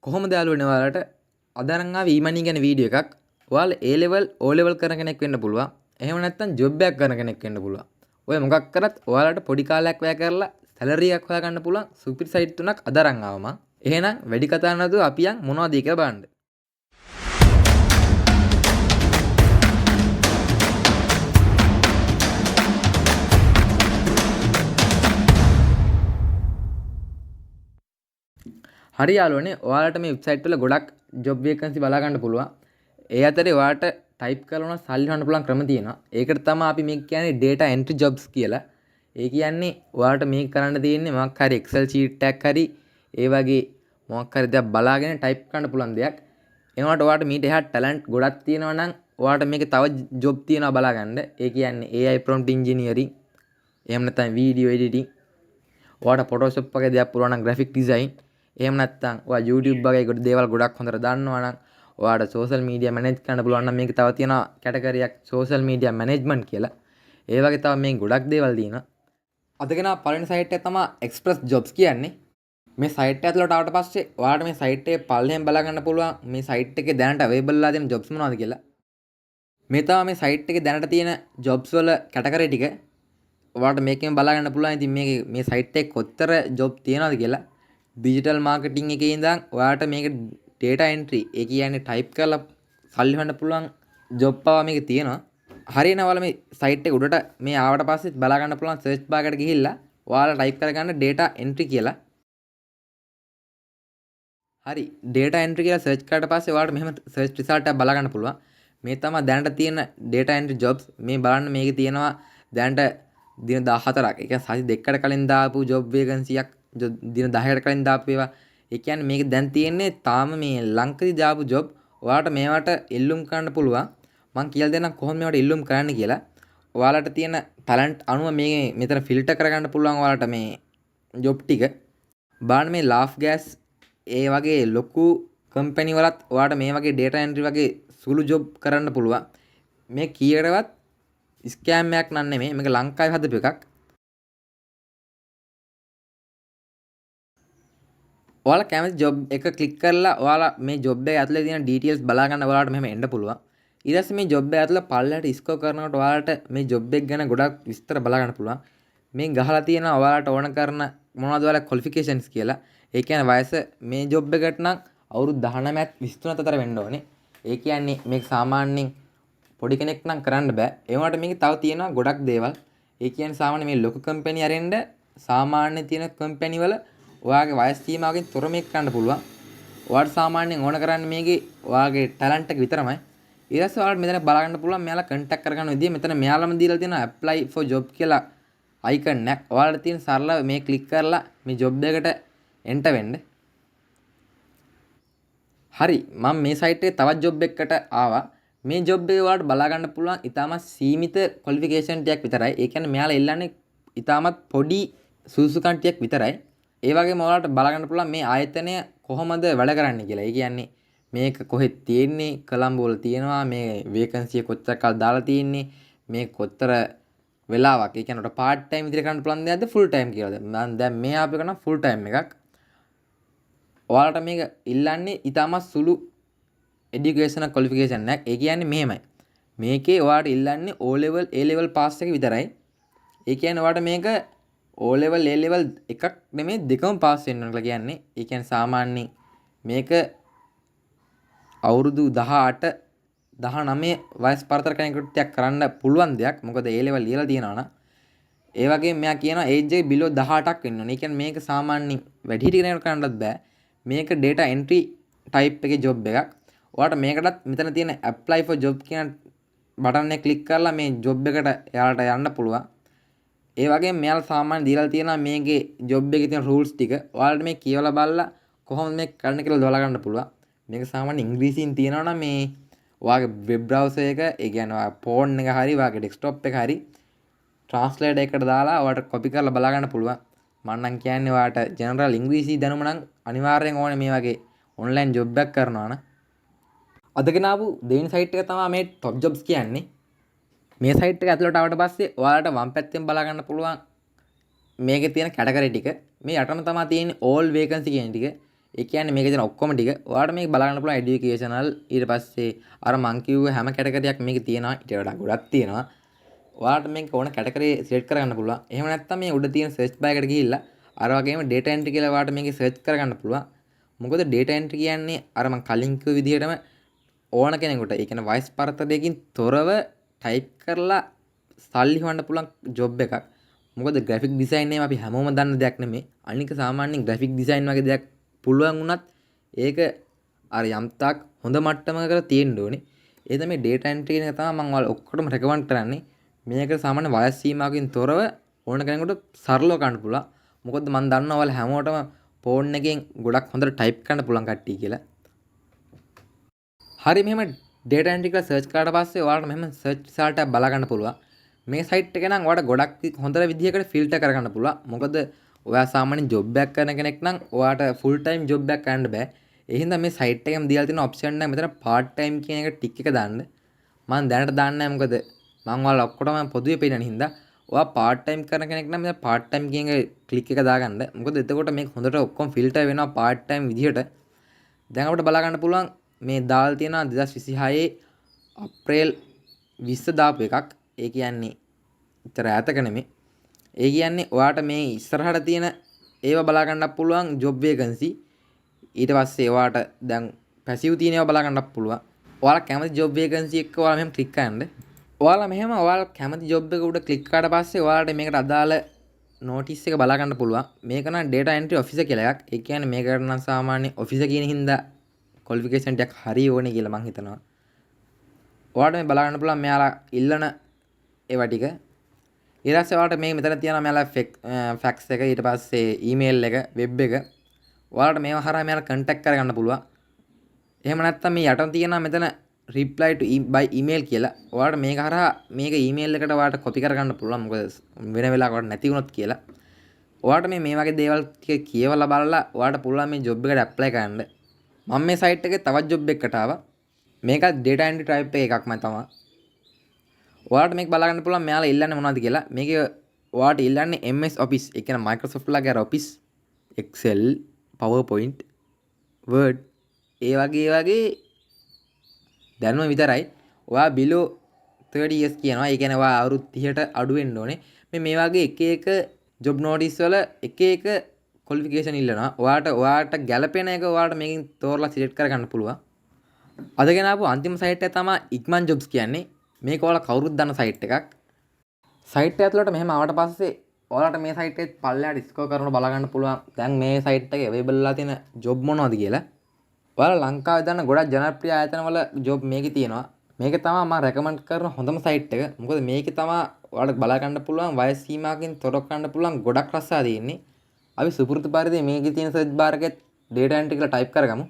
කොහොමද යාළුවනේ ඔයාලට අද අරන් ආවේ ඊමනි ගැන වීඩියෝ එකක්. ඔයාලා A level O level කරන කෙනෙක් වෙන්න පුළුවන්. එහෙම නැත්නම් ජොබ් එකක් කරන කෙනෙක් වෙන්න පුළුවන්. ඔය මොකක් කරත් ඔයාලට පොඩි කාලයක් වැය කරලා සැලරි එකක් හොයාගන්න පුළුවන් සුපිරි සයිට් තුනක් අද අරන් ආවා මම. එහෙනම් වැඩි කතා නැතුව අපි යන් මොනවද කියලා බලන්න. හරි යාළුවනේ ඔයාලට මේ වෙබ්සයිට් වල ගොඩක් ජොබ් වේකන්සි බලා ගන්න පුළුවන්. ඒ අතරේ ඔයාලට ටයිප් කරලා සල්ලි හොයන්න පුළුවන් ක්‍රම තියෙනවා. ඒකට තමයි අපි මේක කියන්නේ data entry jobs කියලා. ඒ කියන්නේ ඔයාලට මේක කරන්න තියෙන්නේ මොකක් හරි Excel sheet එකක් හරි ඒ වගේ මොකක් හරි දෙයක් බලාගෙන ටයිප් කරන්න පුළුවන් දෙයක්. ඒ වුණාට ඔයාලට මීට එහා ටැලන්ට් ගොඩක් තියෙනවා නම් ඔයාලට මේකේ තව ජොබ් තියෙනවා බලා ගන්න. ඒ කියන්නේ AI prompt engineering එහෙම නැත්නම් video editing ඔයාලට Photoshop වගේ දෙයක් පුළුවන් නම් graphic design එහෙම නැත්නම් ඔයා YouTube වගේ දේවල් ගොඩක් හොඳට දන්නවා නම් ඔයාලට social media manage කරන්න පුළුවන් නම් මේක තව තියෙනවා කැටගරි එකක් social media management කියලා. ඒ වගේ තව මේ ගොඩක් දේවල් තියෙනවා. අදගෙන පළවෙනි සයිට් එක තමයි Express Jobs කියන්නේ. මේ සයිට් එක ඇතුළට ආවට පස්සේ ඔයාලට මේ සයිට් එකේ පල්ලෙහෙන් බලා ගන්න පුළුවන් මේ සයිට් එකේ දැනට available ලා තියෙන jobs මොනවද කියලා. මේ තමයි මේ සයිට් එකේ දැනට තියෙන jobs වල කැටගරි ටික. ඔයාලට මේකෙන් බලා ගන්න පුළුවන්. ඉතින් මේ සයිට් එකේ කොතර job තියෙනවද කියලා. ඩිජිටල් මාකටිං එකේ ඉඳන් ඔයාලට මේක data entry ඒ කියන්නේ ටයිප් කරලා සල්ලි හොයන්න පුළුවන් ජොබ් පවා මේකේ තියෙනවා. හරියන ඔයාලා මේ සයිට් එක උඩට මේ ආවට පස්සේ බලා ගන්න පුළුවන් සර්ච් බාර් එකට ගිහිල්ලා ඔයාලා ටයිප් කරගන්න data entry කියලා. හරි data entry කියලා සර්ච් කරාට පස්සේ ඔයාලට මෙහෙම සර්ච් රිසල්ට් එකක් බලා ගන්න පුළුවන්. මේ තමයි දැනට තියෙන data entry jobs. මේ බලන්න මේකේ තියෙනවා දැනට දින 14ක්. ඒ කියන්නේ සති දෙකකට කලින් දාපු job vacancy එකක් දින 10කට කලින් දාපු ඒවා. ඒ කියන්නේ මේක දැන් තියෙන්නේ තාම මේ ලංකදී දාපු ජොබ්. ඔයාලට මේවට ඉල්ලුම් කරන්න පුළුවන්. මම කියලා දෙන්නම් කොහොමද මේවට ඉල්ලුම් කරන්න කියලා. ඔයාලට තියෙන ටැලන්ට් අනුව මේ මෙතන ෆිල්ටර් කරගන්න පුළුවන් ඔයාලට මේ ජොබ් ටික. බලන්න මේ Laugh Gas ඒ වගේ ලොකු කම්පැනි වලත් ඔයාලට මේ වගේ data entry වගේ සුළු ජොබ් කරන්න පුළුවන්. මේ කීයකටවත් ස්කෑම් එකක් නන් නෙමෙයි. මේක ලංකාවේ හදපු එකක්. ඔයාලා කැමති ජොබ් එක ක්ලික් කරලා ඔයාලා මේ ජොබ් එකේ ඇතුලේ තියෙන ඩීටේල්ස් බලා ගන්න ඔයාලට මෙහෙම එන්න පුළුවන්. ඊට පස්සේ මේ ජොබ් එක ඇතුලේ පල්ලෙහාට ස්ක්‍රෝල් කරනකොට ඔයාලට මේ ජොබ් එක ගැන ගොඩක් විස්තර බලා ගන්න පුළුවන්. මේ ගහලා තියෙන ඔයාලට ඕන කරන මොනවද ඔයාලා ක්වොලිෆිකේෂන්ස් කියලා. ඒ කියන්නේ වයස මේ ජොබ් එකට නම් අවුරුදු 19ත් 23ත් අතර වෙන්න ඕනේ. ඒ කියන්නේ මේක සාමාන්‍යයෙන් පොඩි කෙනෙක් නම් කරන්න බෑ. ඒ වුණාට මේකේ තව තියෙනවා ගොඩක් දේවල්. ඒ කියන්නේ සාමාන්‍ය මේ ලොකු කම්පැනි අරෙන්න සාමාන්‍ය තියෙන කම්පැනි වල ඔයාගේ වයස් සීමාවකින් තොර මේක කරන්න පුළුවන්. ඔයාලට සාමාන්‍යයෙන් ඕන කරන්නේ මේකේ ඔයාගේ ටැලන්ට් එක විතරමයි. ඊට පස්සේ ඔයාලට මෙතන බලා ගන්න පුළුවන් මෙයාලා කන්ටැක්ට් කරගන්න විදිය. මෙතන මෙයාලම දීලා තියෙන apply for job කියලා icon එකක්. ඔයාලට තියෙන සරලව මේ ක්ලික් කරලා මේ job එකට enter වෙන්න. හරි මම මේ සයිට් එකේ තවත් job එකකට ආවා. මේ job එකේ ඔයාලට බලා ගන්න පුළුවන් ඉතාමත් සීමිත qualification ටිකක් විතරයි. ඒ කියන්නේ මෙයාලා ඉල්ලන්නේ ඉතාමත් පොඩි සුසුකම් ටිකක් විතරයි. ඒ වගේම ඔයාලට බලා ගන්න පුළුවන් මේ ආයතනය කොහොමද වැඩ කරන්නේ කියලා. ඒ කියන්නේ මේක කොහෙද තියෙන්නේ? කොළඹ වල තියෙනවා. මේ වේකන්සි එක කොච්චර කාල දාලා තියෙන්නේ? මේ කොතර වෙලාවක්. ඒ කියන්නේ උට part time විදිහට කරන්න පුළුවන් දෙයක්ද full time කියලාද? මම දැන් මේ ආපු එක නම් full time එකක්. ඔයාලට මේක ඉල්ලන්නේ ඊටමත් සුළු educational qualification එකක්. ඒ කියන්නේ මෙහෙමයි. මේකේ ඔයාලට ඉල්ලන්නේ O level A level pass එක විතරයි. ඒ කියන්නේ ඔයාලට මේක O level A level එකක් නෙමෙයි දෙකම පාස් වෙන්න ඕන කියලා කියන්නේ. ඒ කියන්නේ සාමාන්‍යයෙන් මේක අවුරුදු 18 19 වයස් පරතර කෙනෙකුට ටිකක් කරන්න පුළුවන් දෙයක්. මොකද A level ලියලා තියෙනවා නම්. ඒ වගේම මෙයා කියනවා age එක below 18ක් වෙන්න ඕනේ. ඒ කියන්නේ මේක සාමාන්‍යයෙන් වැඩිහිටි කෙනෙකුට කරන්නත් බෑ. මේක data entry type එකේ job එකක්. ඔයාලට මේකටත් මෙතන තියෙන apply for job කියන බටන් එක ක්ලික් කරලා මේ job එකට එයාලට යන්න පුළුවන්. ඒ වගේම මෙයාලා සාමාන්‍ය දීලා තියෙනවා මේකේ ජොබ් එකේ තියෙන රූල්ස් ටික. ඔයාලට මේ කියවලා බලලා කොහොමද මේක කරන්න කියලා බලා ගන්න පුළුවන්. මේක සාමාන්‍ය ඉංග්‍රීසියෙන් තියෙනවා නම් මේ ඔයාගේ වෙබ් බ්‍රවුසර් එක, ඒ කියන්නේ ඔයාගේ ෆෝන් එක හරි, ඔයාගේ ඩෙස්ක්ටොප් එක හරි ට්‍රාන්ස්ලේටර් එකට දාලා ඔයාලට කොපි කරලා බලා ගන්න පුළුවන්. මම නම් කියන්නේ ඔයාලට ජෙනරල් ඉංග්‍රීසි දැනුම නම් අනිවාර්යෙන් ඕනේ මේ වගේ ඔන්ලයින් ජොබ් එකක් කරනවා නම්. අදගෙන ආපු දෙවෙනි සයිට් එක තමයි මේ top jobs කියන්නේ. මේ සයිට් එක ඇතුළට ආවට පස්සේ ඔයාලට වම් පැත්තෙන් බලා ගන්න පුළුවන් මේකේ තියෙන කැටගරි ටික. මේ යටම තමයි තියෙන්නේ all vacancy කියන ටික. ඒ කියන්නේ මේකේ තියෙන ඔක්කොම ටික ඔයාලට මේක බලා ගන්න පුළුවන් এডুকেෂනල් ඊට පස්සේ අර මං කිව්ව හැම කැටගරියක් මේකේ තියෙනවා ඊට වඩා ගොඩක් තියෙනවා. ඔයාලට මේක ඕන කැටගරි සිලෙක්ට් කරගන්න පුළුවන්. එහෙම නැත්නම් මේ උඩ තියෙන සර්ච් බාර් එකට ගිහිල්ලා අර වගේම data entry කියලා ඔයාලට මේකේ සර්ච් කරගන්න පුළුවන්. මොකද data entry කියන්නේ අර මං කලින් කිව්ව විදිහටම ඕන කෙනෙකුට ඒ කියන්නේ වයස් පරතරයකින් තොරව ටයිප් කරලා සල්ලි හොයන්න පුළුවන් ජොබ් එකක්. මොකද ග්‍රැෆික් ඩිසයින් එක අපි හැමෝම දන්න දෙයක් නෙමෙයි. අනික සාමාන්‍යයෙන් ග්‍රැෆික් ඩිසයින් වගේ දෙයක් පුළුවන් වුණත් ඒක අර යම්තාක් හොඳ මට්ටමකට තියෙන්න ඕනේ. ඒ තමයි data entry එක තමයි මම ඔයාලා ඔක්කොටම රෙකමන්ඩ් කරන්නේ. මේක සාමාන්‍ය වයස් සීමාවකින් තොරව ඕන කෙනෙකුට සරලව ගන්න පුළුවන්. මොකද මම දන්නවා ඔයාලා හැමෝටම ෆෝන් එකෙන් ගොඩක් හොඳට ටයිප් කරන්න පුළුවන් කට්ටිය කියලා. හරි මෙහෙම data entry කියලා සර්ච් කරාට පස්සේ ඔයාලට මෙහෙම සර්ච් රිසල්ට් එකක් බලා ගන්න පුළුවන්. මේ සයිට් එක නම් ඔයාලට ගොඩක් හොඳ විදිහකට ෆිල්ටර් කරගන්න පුළුවන්. මොකද ඔයා සාමාන්‍යයෙන් ජොබ් එකක් කරන කෙනෙක් නම් ඔයාට ෆුල් ටයිම් ජොබ් එකක් කරන්න බෑ. ඒ හින්දා මේ සයිට් එකෙන් දීලා තියෙන ඔප්ෂන් එක මෙතන පාර්ට් ටයිම් කියන එක ටික් එක දාන්න. මම දැනට දාන්නේ නැහැ මොකද මම ඔයාලා ඔක්කොටම පොදුවේ පෙන්නන හින්දා ඔයා පාර්ට් ටයිම් කරන කෙනෙක් නම් මෙතන පාර්ට් ටයිම් කියන එක ක්ලික් එක දාගන්න. මොකද එතකොට මේක හොඳට ඔක්කොම ෆිල්ටර් වෙනවා පාර්ට් ටයිම් විදිහට. දැන් අපිට බලා ගන්න පුළුවන් මේ දාලා තියෙනවා 2026 අප්‍රේල් 20 දාපු එකක්. ඒ කියන්නේ ඉතර ඈතක නෙමෙයි. ඒ කියන්නේ ඔයාට මේ ඉස්සරහට තියෙන ඒව බලා ගන්නත් පුළුවන් ජොබ් වේකන්සි. ඊට පස්සේ ඔයාට දැන් පැසිව් තියෙන ඒවා බලා ගන්නත් පුළුවන්. ඔයාලා කැමති ජොබ් වේකන්සි එක ඔයාලා මෙහෙම ක්ලික් කරන්න. ඔයාලා කැමති ජොබ් එක උඩ ක්ලික් කරාට පස්සේ ඔයාලට මේකට අදාළ නෝටිස් එක බලා ගන්න පුළුවන්. මේක නම් data entry officer කියලා එකක්. ඒ කියන්නේ මේකට නම් සාමාන්‍ය officer කියන හින්දා qualification ටිකක් හරි ඕනේ කියලා මං හිතනවා. ඔයාලට මේ බලා ගන්න පුළුවන් මෙයාලා ඉල්ලන ඒවා ටික. ඊට පස්සේ ඔයාලට මේ මෙතන තියෙනවා මෙයාලා ෆැක්ස් එක ඊට පස්සේ ඊමේල් එක වෙබ් එක. ඔයාලට මේවා හරහා මෙයාලා කන්ටැක්ට් කරගන්න පුළුවන්. එහෙම නැත්නම් මේ යටම තියෙනවා මෙතන reply to by email කියලා. ඔයාලට මේක හරහා මේක ඊමේල් එකට ඔයාලට කොපි කරගන්න පුළුවන්. මොකද වෙන වෙලාවකට නැති වුණොත් කියලා. ඔයාලට මේ වගේ දේවල් ටික කියවලා බලලා ඔයාලට පුළුවන් මේ ජොබ් එකට ඇප්ලයි කරන්න. මම මේ සයිට් එකේ තවත් ජොබ් එකකට ආවා. මේකත් data entry type එකක්ම තමයි. ඔයාලට මේක බලා ගන්න පුළුවන් මෙයාලා ඉල්ලන්නේ මොනවද කියලා. මේකේ ඔයාලට ඉල්ලන්නේ MS Office, ඒ කියන්නේ Microsoft ලාගේ අර Office, Excel, PowerPoint, Word ඒ වගේ දැනුම විතරයි. ඔයා below 30 years කියනවා. ඒ කියන්නේ ඔයා අවුරුදු 30ට අඩු වෙන්න ඕනේ. මේ වගේ එක job notice වල එක qualification ඉල්ලනවා. ඔයාට ගැලපෙන එක ඔයාලට මේකෙන් තෝරලා select කරගන්න පුළුවන්. අද ගෙන ආපු අන්තිම සයිට් එක තමයි ඉක්මන් ජොබ්ස් කියන්නේ. මේක ඔයාලා කවුරුත් දන්න සයිට් එකක්. සයිට් එක ඇතුළට මෙහෙම ආවට පස්සේ ඔයාලට මේ සයිට් එකේ පල්ලෙහාට ස්ක්‍රෝල් කරන බලා ගන්න පුළුවන්. දැන් මේ සයිට් එකේ available වෙලා තියෙන ජොබ් මොනවද කියලා. ඔයාලා ලංකාවේ දන්න ගොඩක් ජනප්‍රිය ආයතනවල ජොබ් මේකේ තියෙනවා. මේක තමයි මම රෙකමන්ඩ් කරන හොඳම සයිට් එක. මොකද මේකේ තමයි ඔයාලට බලා ගන්න පුළුවන් වයස් සීමාවකින් තොරව ගන්න පුළුවන් ගොඩක් රස්සා තියෙන්නේ. අපි සුපුරුදු පරිදි මේකේ තියෙන සර්ච් බාර් එකේ data entry කියලා ටයිප් කරගමු.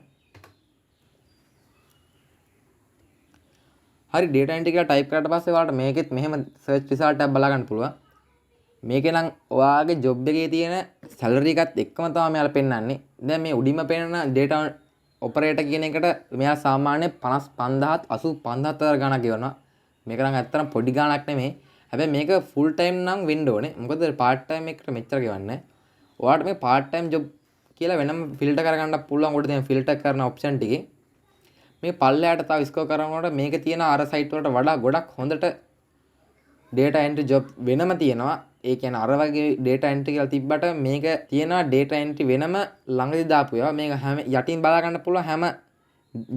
හරි data entry කියලා ටයිප් කරාට පස්සේ ඔයාලට මේකෙත් මෙහෙම search result එකක් බලා ගන්න පුළුවන්. මේකේ නම් ඔයාගේ job එකේ තියෙන salary එකත් එක්කම තමයි මෙයාලා පෙන්නන්නේ. දැන් මේ උඩින්ම පෙන්නන data operator කියන එකට මෙයා සාමාන්‍ය 55000ත් 85000 ගණක් ගෙවනවා. මේක නම් ඇත්තටම පොඩි ගණක් නෙමෙයි. හැබැයි මේක full time නම් වෙන්න ඕනේ. මොකද part time එකට මෙච්චර ගෙවන්නේ. ඔයාලට මේ part time job කියලා වෙනම filter කරගන්න පුළුවන්. උඩ තියෙන filter කරන option ටිකේ මේ පල්ලෙහාට තව ස්කෝර් කරනකොට මේක තියෙන අර සයිට් වලට වඩා ගොඩක් හොඳට data entry job වෙනම තියෙනවා. ඒ කියන්නේ අර වගේ data entry කියලා තිබ්බට මේක තියෙනවා data entry වෙනම ළඟදී දාපු ඒවා. මේක හැම යටින් බලා ගන්න පුළුවන් හැම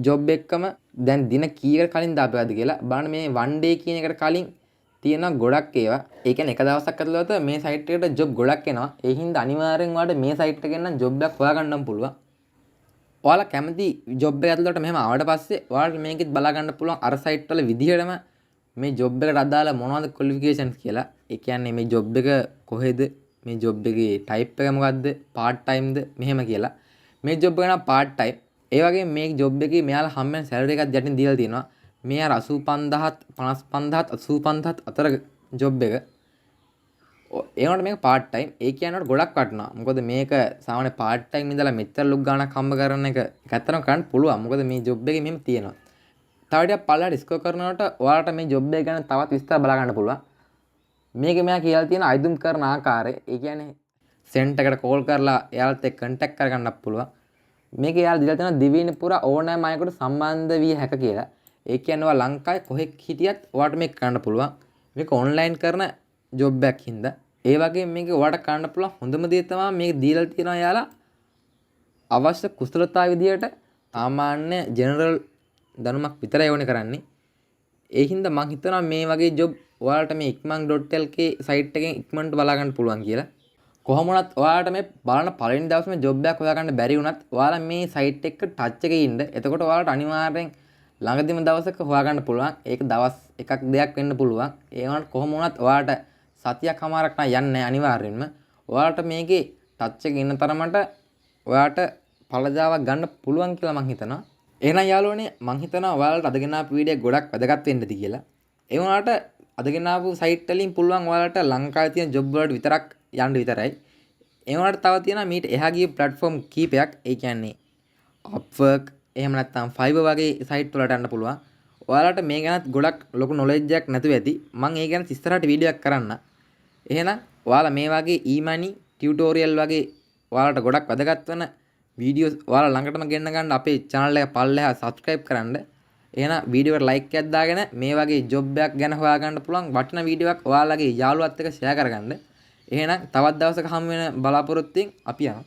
job එකකම දැන් දින කීයකට කලින් දාපුවාද කියලා. බලන්න මේ one day කියන එකට කලින් තියෙන ගොඩක් ඒවා. ඒ කියන්නේ එක දවසක් ඇතුළත මේ සයිට් එකට job ගොඩක් එනවා. ඒ හින්දා අනිවාර්යෙන් ඔයාලට මේ සයිට් එකෙන් නම් job එකක් හොයාගන්නම පුළුවන්. ඔයාලා කැමති ජොබ් එක ඇතුළට මෙහෙම ආවට පස්සේ ඔයාලට මේකෙත් බලා ගන්න පුළුවන් අර සයිට් වල විදිහටම මේ ජොබ් එකට අදාළ මොනවද ක්වොලිෆිකේෂන්ස් කියලා. ඒ කියන්නේ මේ ජොබ් එක කොහෙද, මේ ජොබ් එකේ ටයිප් එක මොකද්ද, පාර්ට් ටයිම්ද මෙහෙම කියලා. මේ ජොබ් එක නම් පාර්ට් ටයිම්. ඒ වගේම මේ ජොබ් එකේ මෙයාලා හම්බෙන සැලරි එකක් යටින් දීලා තියෙනවා. මේ අර 85000ත් 55000ත් 85000ත් අතර ජොබ් එක. ඒනට මේක පාර්ට් ටයිම්. ඒ කියන්නේ ගොඩක් වටිනවා. මොකද මේක සාමාන්‍ය පාර්ට් ටයිම් ඉඳලා මෙච්චර ලොකු ගාණක් හම්බ කරන එක ඇත්තටම කරන්න පුළුවන්. මොකද මේ ජොබ් එකේ මෙහෙම තියෙනවා. තව ටිකක් පල්ලෙහාට ස්ක්‍රෝල් කරනකොට ඔයාලට මේ ජොබ් එක ගැන තවත් විස්තර බලා ගන්න පුළුවන්. මේකේ මෙයා කියලා තියෙන අයිදුම් කරන ආකාරය. ඒ කියන්නේ සෙන්ටර් එකට කෝල් කරලා එයාලත් එක්ක කන්ටැක්ට් කරගන්නත් පුළුවන්. මේක යාලා දීලා තියෙනවා දිවයින පුරා ඕනෑම අයෙකුට සම්බන්ධ විය හැක කියලා. ඒ කියන්නේ ඔයා ලංකාවේ කොහෙක් හිටියත් ඔයාට මේක කරන්න පුළුවන්. මේක ඔන්ලයින් කරන ජොබ් එකක් හින්දා. ඒ වගේ මේක ඔයාට කරන්න පුළුවන් හොඳම දේ තමයි මේක දීලා තියෙනවා යාලා අවශ්‍ය කුසලතාව විදියට සාමාන්‍ය ජෙනරල් දැනුමක් විතරයි ඕනේ කරන්නේ. ඒ හින්දා මම හිතනවා මේ වගේ ජොබ් ඔයාලට මේ ikman.lk සයිට් එකෙන් ඉක්මනට බලා ගන්න පුළුවන් කියලා. කොහොම වුණත් ඔයාලට මේ බලන පළවෙනි දවසේ මේ ජොබ් එකක් හොයාගන්න බැරි වුණත් ඔයාලා මේ සයිට් එක ටච් එකේ ඉන්න. එතකොට ඔයාලට අනිවාර්යෙන් ළඟදිම දවසක හොයාගන්න පුළුවන්. ඒක දවස් එකක් දෙකක් වෙන්න පුළුවන්. ඒ වුණත් කොහොම වුණත් ඔයාලට සතියක් හමාරක් නම් යන්නේ අනිවාර්යෙන්ම. ඔයාලට මේකේ ටච් එකේ ඉන්න තරමට ඔයාට පළදාවක් ගන්න පුළුවන් කියලා මං හිතනවා. එහෙනම් යාළුවනේ මං හිතනවා ඔයාලට අදගෙන ආපු වීඩියෝ ගොඩක් වැදගත් වෙන්න ඇති කියලා. ඒ වුණාට අදගෙන ආපු සයිට් වලින් පුළුවන් ඔයාලට ලංකාවේ තියෙන ජොබ් වලට විතරක් යන්න විතරයි. ඒ වුණාට තව තියෙනවා මීට එහා ගිය platform කීපයක්. ඒ කියන්නේ Upwork එහෙම නැත්නම් Fiverr වගේ සයිට් වලට යන්න පුළුවන්. ඔයාලට මේ ගැනත් ගොඩක් ලොකු knowledge එකක් නැතුව ඇති. මං ඒ ගැන ඉස්සරහට වීඩියෝ එකක් කරන්න. එහෙනම් ඔයාලා මේ වගේ e-money tutorial වගේ ඔයාලට ගොඩක් වැදගත් වෙන වීඩියෝස් ඔයාලා ළඟටම ගෙන්න ගන්න අපේ channel එක පල්ලෙහා subscribe කරන්න. එහෙනම් වීඩියෝ එකට like එකක් දාගෙන මේ වගේ job එකක් ගැන හොයාගන්න පුළුවන් වටිනා වීඩියෝ එකක් ඔයාලගේ යාළුවත් එක්ක share කරගන්න. එහෙනම් තවත් දවසක හමු වෙන බලාපොරොත්තුෙන් අපි යනවා.